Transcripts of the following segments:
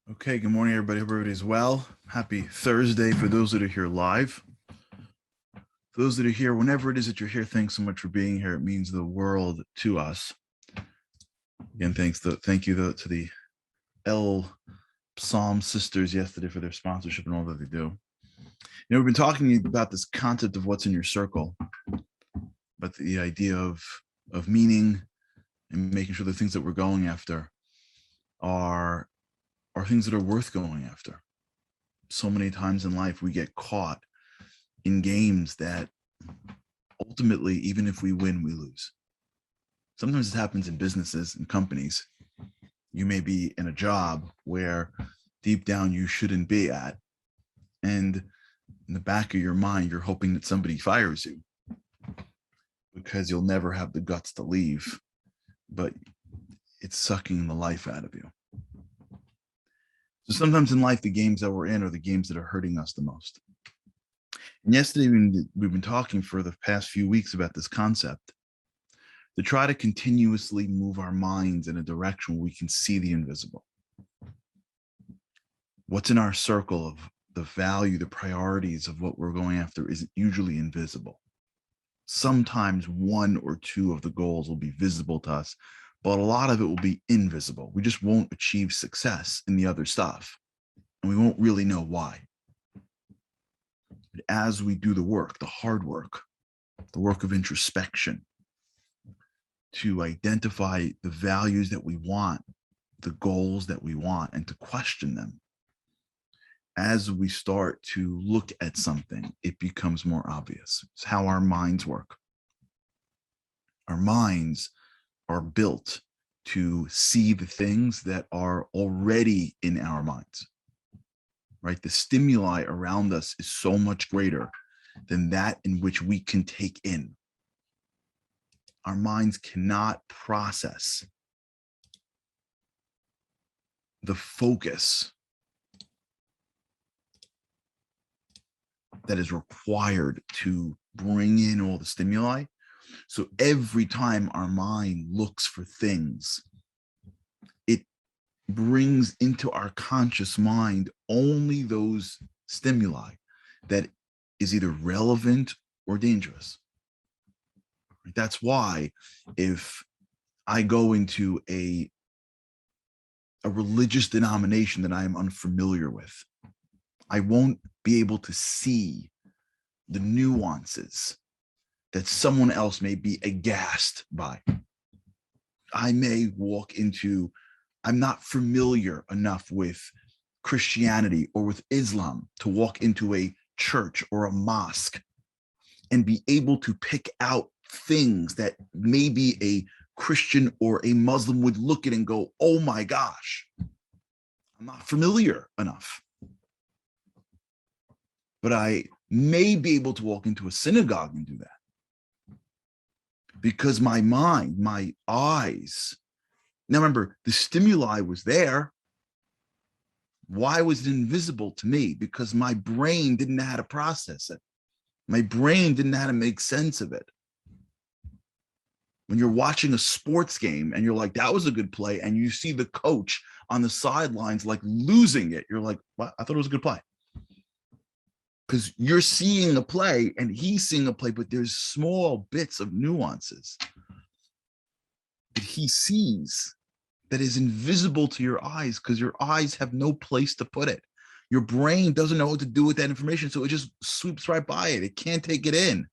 Okay, good morning, everybody. Hope everybody's well. Happy Thursday for those that are here live. For those that are here, whenever it is that you're here, thanks so much for being here. It means the world to us. Again, thank you to the El Psalm sisters yesterday for their sponsorship and all that they do. We've been talking about this concept of what's in your circle, but the idea of meaning and making sure the things that we're going after are things that are worth going after. So many times in life we get caught in games that ultimately, even if we win, we lose. Sometimes it happens in businesses and companies. You may be in a job where deep down you shouldn't be at. And in the back of your mind, you're hoping that somebody fires you because you'll never have the guts to leave, but it's sucking the life out of you. So sometimes in life, the games that we're in are the games that are hurting us the most. And yesterday, we've been talking for the past few weeks about this concept to try to continuously move our minds in a direction where we can see the invisible. What's in our circle of the value, the priorities of what we're going after is usually invisible. Sometimes one or two of the goals will be visible to us, but a lot of it will be invisible. We just won't achieve success in the other stuff, and we won't really know why. But as we do the work, the hard work, the work of introspection, to identify the values that we want, the goals that we want, and to question them, as we start to look at something, it becomes more obvious. It's how our minds work. Our minds are built to see the things that are already in our minds, right? The stimuli around us is so much greater than that in which we can take in. Our minds cannot process the focus that is required to bring in all the stimuli. So every time our mind looks for things, it brings into our conscious mind only those stimuli that is either relevant or dangerous. That's why if I go into a religious denomination that I am unfamiliar with, I won't be able to see the nuances that someone else may be aghast by. I may walk into, I'm not familiar enough with Christianity or with Islam to walk into a church or a mosque and be able to pick out things that maybe a Christian or a Muslim would look at and go, oh my gosh, I'm not familiar enough. But I may be able to walk into a synagogue and do that because my mind, my eyes, now remember, the stimuli was there. Why was it invisible to me? Because my brain didn't know how to process it. My brain didn't know how to make sense of it. When you're watching a sports game and you're like, that was a good play, and you see the coach on the sidelines like losing it, you're like, what? I thought it was a good play. Because you're seeing a play and he's seeing a play, but there's small bits of nuances that he sees that is invisible to your eyes because your eyes have no place to put it. Your brain doesn't know what to do with that information, so it just sweeps right by it. It can't take it in.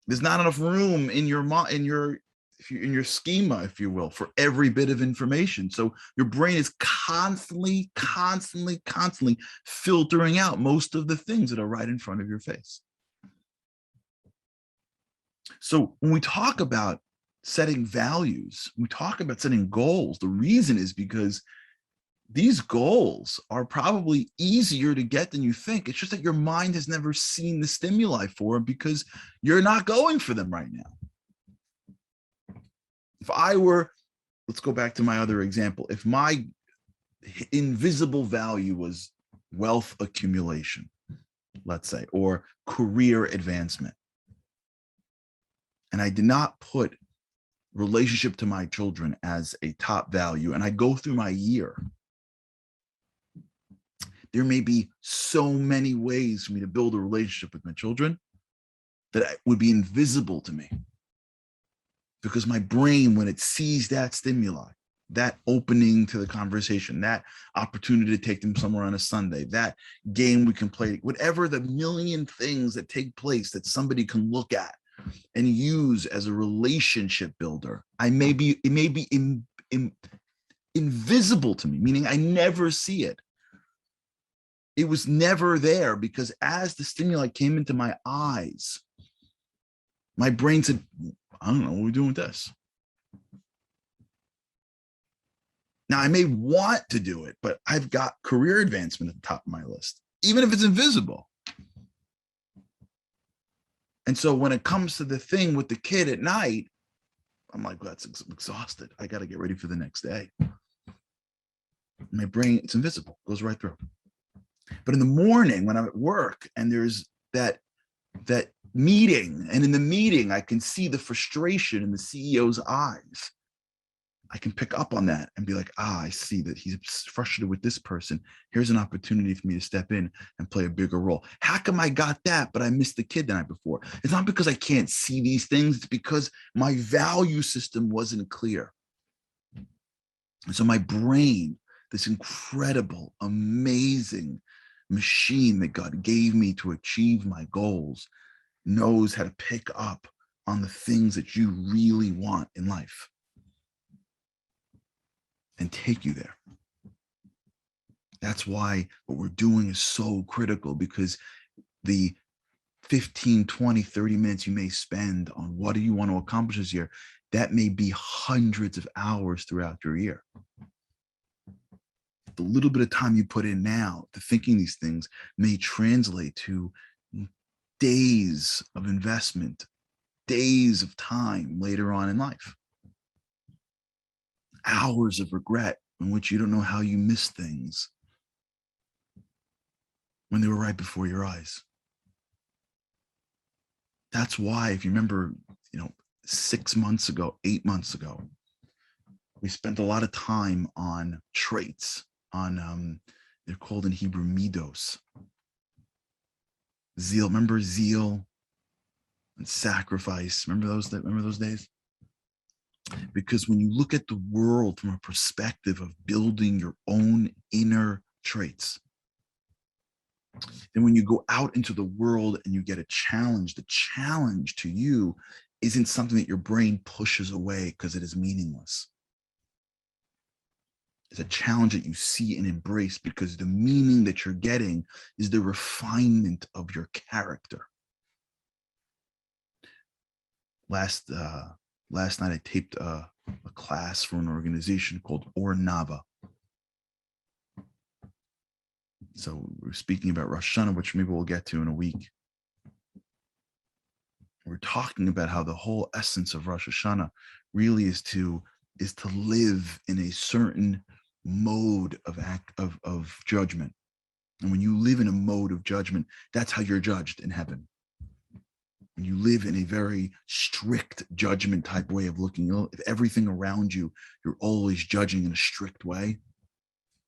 There's not enough room in your schema, if you will, for every bit of information. So your brain is constantly filtering out most of the things that are right in front of your face. So when we talk about setting values, we talk about setting goals, the reason is because these goals are probably easier to get than you think. It's just that your mind has never seen the stimuli for them because you're not going for them right now. If I were, let's go back to my other example. If my invisible value was wealth accumulation, let's say, or career advancement, and I did not put relationship to my children as a top value, and I go through my year There may be so many ways for me to build a relationship with my children that would be invisible to me, because my brain, when it sees that stimuli, that opening to the conversation, that opportunity to take them somewhere on a Sunday, that game we can play, whatever the million things that take place that somebody can look at and use as a relationship builder, it may be invisible to me, meaning I never see it. It was never there, because as the stimuli came into my eyes, my brain said, I don't know what we're doing with this. Now, I may want to do it, but I've got career advancement at the top of my list, even if it's invisible. And so when it comes to the thing with the kid at night, I'm like, well, that's exhausted. I got to get ready for the next day. My brain, it's invisible, goes right through. But in the morning when I'm at work and there's that meeting, and in the meeting I can see the frustration in the CEO's eyes, I can pick up on that and be like, I see that he's frustrated with this person. Here's an opportunity for me to step in and play a bigger role. How come I got that, but I missed the kid the night before? It's not because I can't see these things. It's because my value system wasn't clear. And so my brain, this incredible, amazing machine that God gave me to achieve my goals, knows how to pick up on the things that you really want in life and take you there. That's why what we're doing is so critical, because the 15, 20, 30 minutes you may spend on what do you want to accomplish this year, that may be hundreds of hours throughout your year. The little bit of time you put in now to thinking these things may translate to days of investment, days of time later on in life, hours of regret in which you don't know how you missed things when they were right before your eyes. That's why, if you remember, 6 months ago, 8 months ago, we spent a lot of time on traits, on they're called in Hebrew midos. Zeal, remember zeal and sacrifice? Remember those days? Because when you look at the world from a perspective of building your own inner traits, then when you go out into the world and you get a challenge, the challenge to you isn't something that your brain pushes away because it is meaningless. It's a challenge that you see and embrace, because the meaning that you're getting is the refinement of your character. Last night I taped a class for an organization called Or Nava. So we're speaking about Rosh Hashanah, which maybe we'll get to in a week. We're talking about how the whole essence of Rosh Hashanah really is to live in a certain mode of judgment. And when you live in a mode of judgment, that's how you're judged in heaven. When you live in a very strict judgment type way of looking at everything around you, you're always judging in a strict way.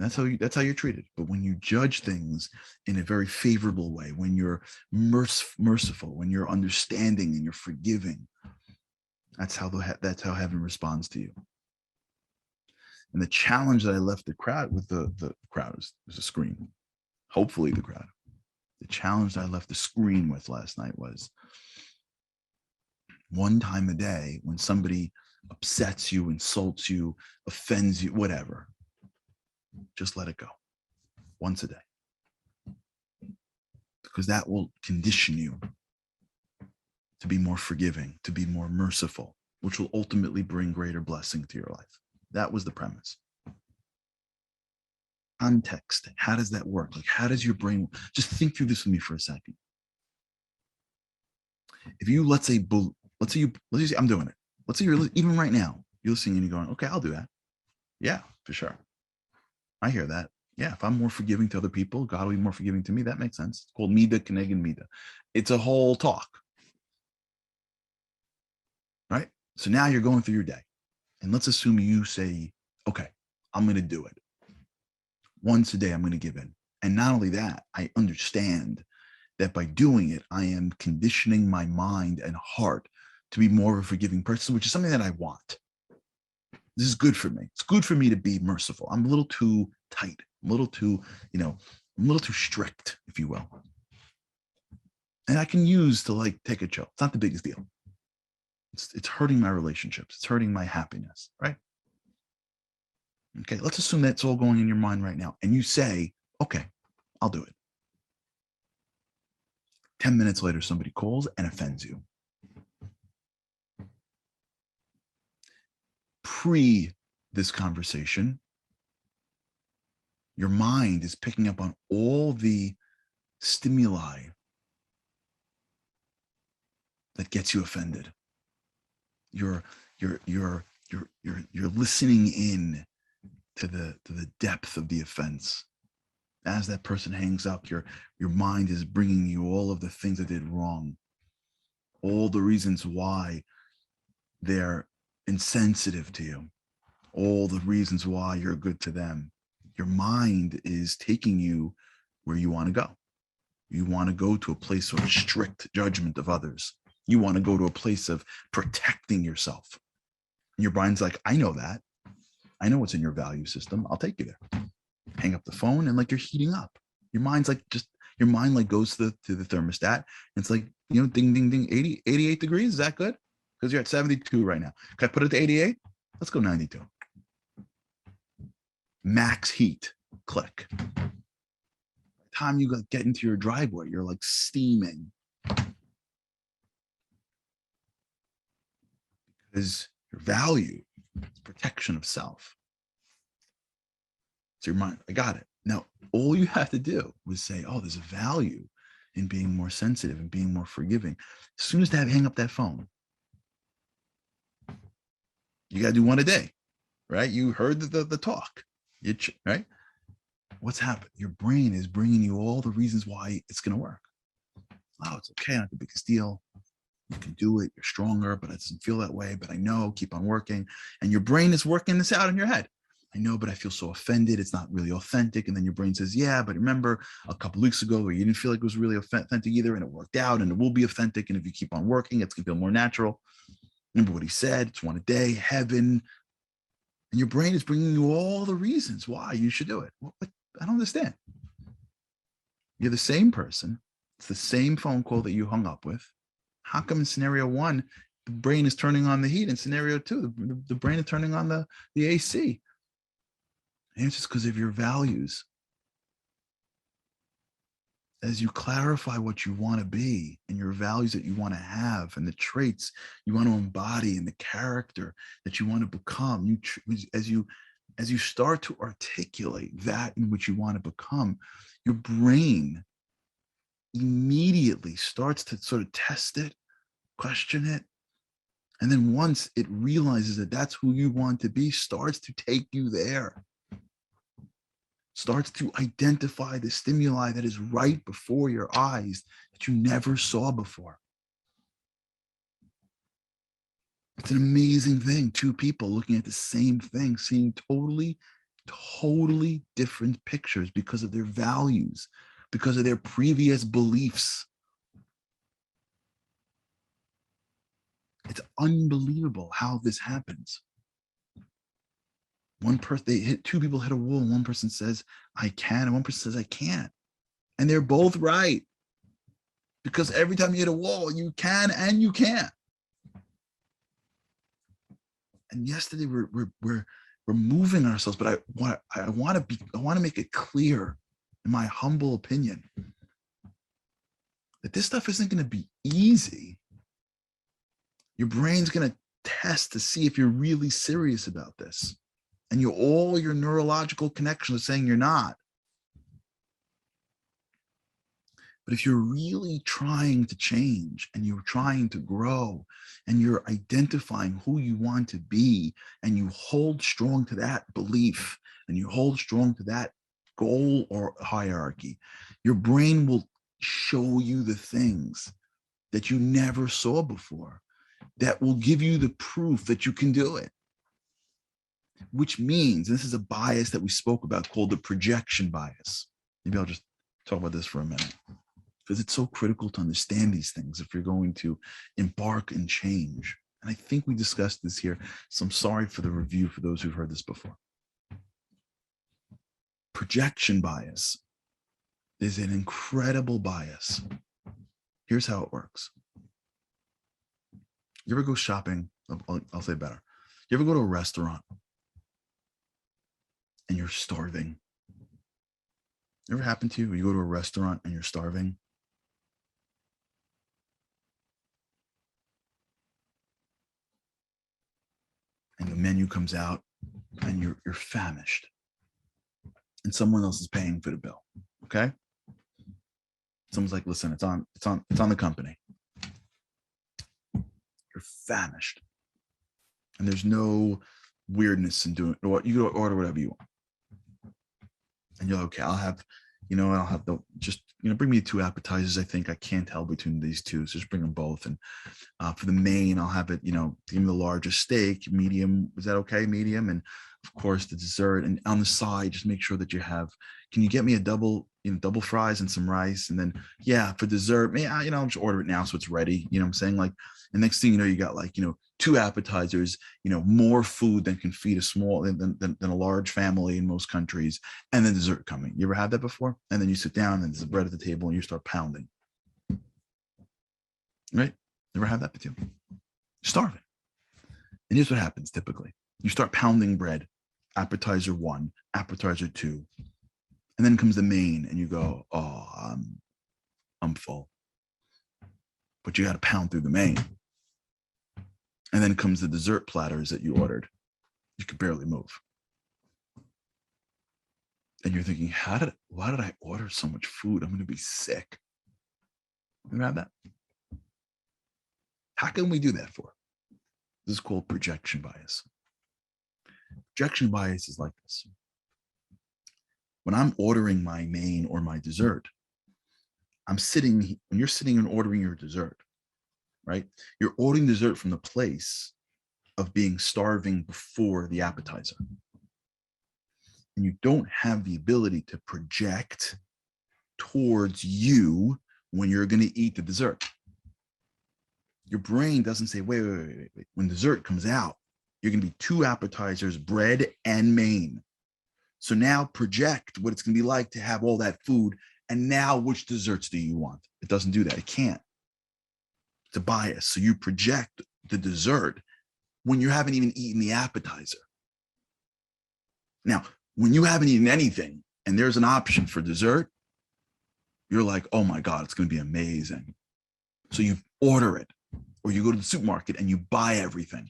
That's how you're treated. But when you judge things in a very favorable way, when you're merciful, when you're understanding and you're forgiving, that's how heaven responds to you. And the challenge that I left the crowd with, the crowd is a screen. Hopefully the crowd. The challenge that I left the screen with last night was, one time a day when somebody upsets you, insults you, offends you, whatever, just let it go. Once a day. Because that will condition you to be more forgiving, to be more merciful, which will ultimately bring greater blessing to your life. That was the premise. Context. How does that work? Like, how does your brain, just think through this with me for a second. If you, let's say I'm doing it. Let's say you're, even right now, you're listening and you're going, okay, I'll do that. Yeah, for sure. I hear that. Yeah, if I'm more forgiving to other people, God will be more forgiving to me. That makes sense. It's called Mida Keneged Mida. It's a whole talk. Right? So now you're going through your day. And let's assume you say, okay, I'm going to do it. Once a day, I'm going to give in. And not only that, I understand that by doing it, I am conditioning my mind and heart to be more of a forgiving person, which is something that I want. This is good for me. It's good for me to be merciful. I'm a little too tight. I'm a little too, I'm a little too strict, if you will. And I can use to like take a chill. It's not the biggest deal. It's hurting my relationships. It's hurting my happiness, right? Okay, let's assume that's all going in your mind right now. And you say, okay, I'll do it. 10 minutes later, somebody calls and offends you. Pre this conversation, your mind is picking up on all the stimuli that gets you offended. You're listening in to the depth of the offense. As that person hangs up, your mind is bringing you all of the things that did wrong, all the reasons why they're insensitive to you, all the reasons why you're good to them. Your mind is taking you where you want to go. You want to go to a place of strict judgment of others. You want to go to a place of protecting yourself. And your mind's like, I know that. I know what's in your value system. I'll take you there. Hang up the phone and like you're heating up. Your mind's like your mind like goes to the thermostat. And it's like, ding, ding, ding, 80, 88 degrees. Is that good? Because you're at 72 right now. Can I put it to 88? Let's go 92. Max heat, click. By the time you get into your driveway, you're like steaming. Because your value is protection of self. So your mind, I got it. Now, all you have to do was say, oh, there's a value in being more sensitive and being more forgiving. As soon as they hang up that phone, you got to do one a day, right? You heard the talk, right? What's happened? Your brain is bringing you all the reasons why it's going to work. Oh, it's okay, not the biggest deal. You can do it. You're stronger, but it doesn't feel that way. But I know, keep on working. And your brain is working this out in your head. I know, but I feel so offended. It's not really authentic. And then your brain says, yeah, but remember a couple of weeks ago where you didn't feel like it was really authentic either, and it worked out, and it will be authentic. And if you keep on working, it's going to feel more natural. Remember what he said, it's one a day, heaven. And your brain is bringing you all the reasons why you should do it. What? I don't understand. You're the same person. It's the same phone call that you hung up with. How come in scenario one, the brain is turning on the heat? In scenario two, the brain is turning on the AC. And it's just because of your values. As you clarify what you want to be and your values that you want to have and the traits you want to embody and the character that you want to become, as you start to articulate that in which you want to become, your brain immediately starts to sort of test it, question it. And then once it realizes that that's who you want to be, starts to take you there. Starts to identify the stimuli that is right before your eyes that you never saw before. It's an amazing thing. Two people looking at the same thing, seeing totally different pictures because of their values, because of their previous beliefs. It's unbelievable how this happens. Two people hit a wall, and one person says, I can, and one person says, I can't. And they're both right. Because every time you hit a wall, you can and you can't. And yesterday we're moving ourselves, but I want to make it clear, in my humble opinion, that this stuff isn't going to be easy. Your brain's going to test to see if you're really serious about this. And all your neurological connections are saying you're not. But if you're really trying to change and you're trying to grow and you're identifying who you want to be and you hold strong to that belief and you hold strong to that goal or hierarchy, your brain will show you the things that you never saw before that will give you the proof that you can do it. Which means, this is a bias that we spoke about called the projection bias. Maybe I'll just talk about this for a minute, because it's so critical to understand these things if you're going to embark and change. And I think we discussed this here, so I'm sorry for the review for those who've heard this before. Projection bias is an incredible bias. Here's how it works. You ever go shopping? I'll say better. You ever go to a restaurant and you're starving? Ever happened to you? You go to a restaurant and you're starving? And the menu comes out and you're famished. And someone else is paying for the bill. Okay? Someone's like, listen, it's on the company. You're famished. And there's no weirdness in doing what you order whatever you want. And you're like, okay, I'll have bring me 2 appetizers. I think I can't tell between these 2. So just bring them both. And for the main, I'll have it, give me the largest steak, medium. Is that okay? Medium. And of course the dessert. And on the side, just make sure that you have, can you get me a double fries and some rice? And then, yeah, for dessert, I'll just order it now so it's ready. You know what I'm saying? Like, and next thing you know, you got 2 appetizers, more food than can feed a small than a large family in most countries, and then dessert coming. You ever had that before? And then you sit down and there's bread at the table and you start pounding. Right? Never had that before? Starving. And here's what happens typically. You start pounding bread, appetizer 1, appetizer 2, and then comes the main and you go, oh, I'm full. But you got to pound through the main. And then comes the dessert platters that you ordered. You could barely move. And you're thinking, why did I order so much food? I'm going to be sick. You have that? How can we do that for? This is called projection bias. Projection bias is like this. When I'm ordering my main or my dessert, when you're sitting and ordering your dessert, right? You're ordering dessert from the place of being starving before the appetizer. And you don't have the ability to project towards you when you're going to eat the dessert. Your brain doesn't say, wait. When dessert comes out, you're going to be 2 appetizers, bread and main. So now project what it's going to be like to have all that food. And now which desserts do you want? It doesn't do that. It can't. It's a bias. So you project the dessert when you haven't even eaten the appetizer. Now, when you haven't eaten anything and there's an option for dessert, you're like, oh my God, it's going to be amazing. So you order it, or you go to the supermarket and you buy everything.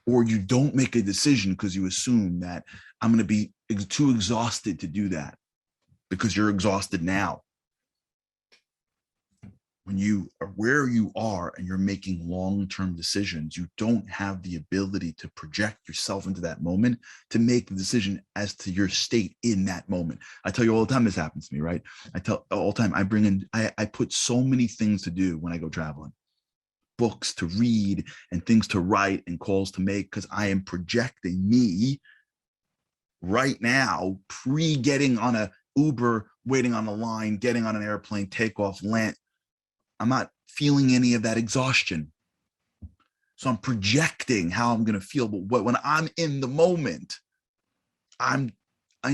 Or you don't make a decision because you assume that I'm going to be too exhausted to do that because you're exhausted now. When you are where you are and you're making long-term decisions, you don't have the ability to project yourself into that moment to make the decision as to your state in that moment. I tell you all the time, this happens to me, right? I tell all the time, I put so many things to do when I go traveling. Books to read and things to write and calls to make, because I am projecting me right now, getting on a Uber, waiting on the line, getting on an airplane, takeoff, land. I'm not feeling any of that exhaustion. So I'm projecting how I'm going to feel. But when I'm in the moment, I'm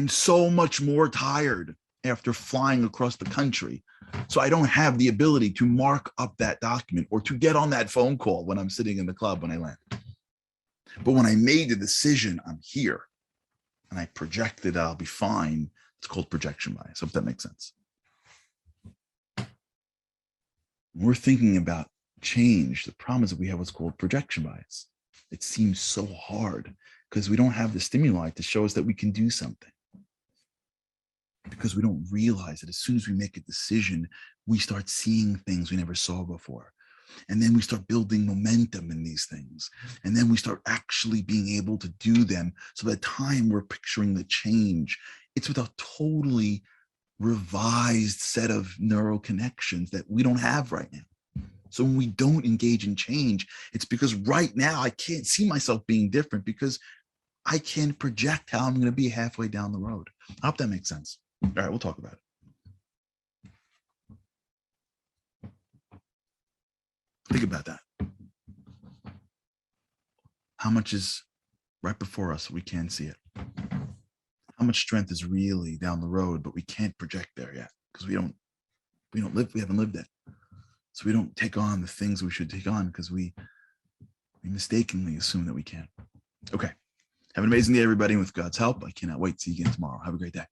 so much more tired after flying across the country. So I don't have the ability to mark up that document or to get on that phone call when I'm sitting in the club when I land. But when I made the decision, I'm here and I projected I'll be fine. It's called projection bias. Hope that makes sense. When we're thinking about change, the problem is that we have what's called projection bias. It seems so hard because we don't have the stimuli to show us that we can do something. Because we don't realize that as soon as we make a decision, we start seeing things we never saw before. And then we start building momentum in these things. And then we start actually being able to do them. So by the time we're picturing the change, it's with a totally revised set of neural connections that we don't have right now. So when we don't engage in change, it's because right now I can't see myself being different because I can project how I'm going to be halfway down the road. I hope that makes sense. All right, we'll talk about it. Think about that. How much is right before us? We can't see it. How much strength is really down the road, but we can't project there yet because we haven't lived it. So we don't take on the things we should take on because we mistakenly assume that we can. Okay. Have an amazing day, everybody. With God's help, I cannot wait to see you again tomorrow. Have a great day.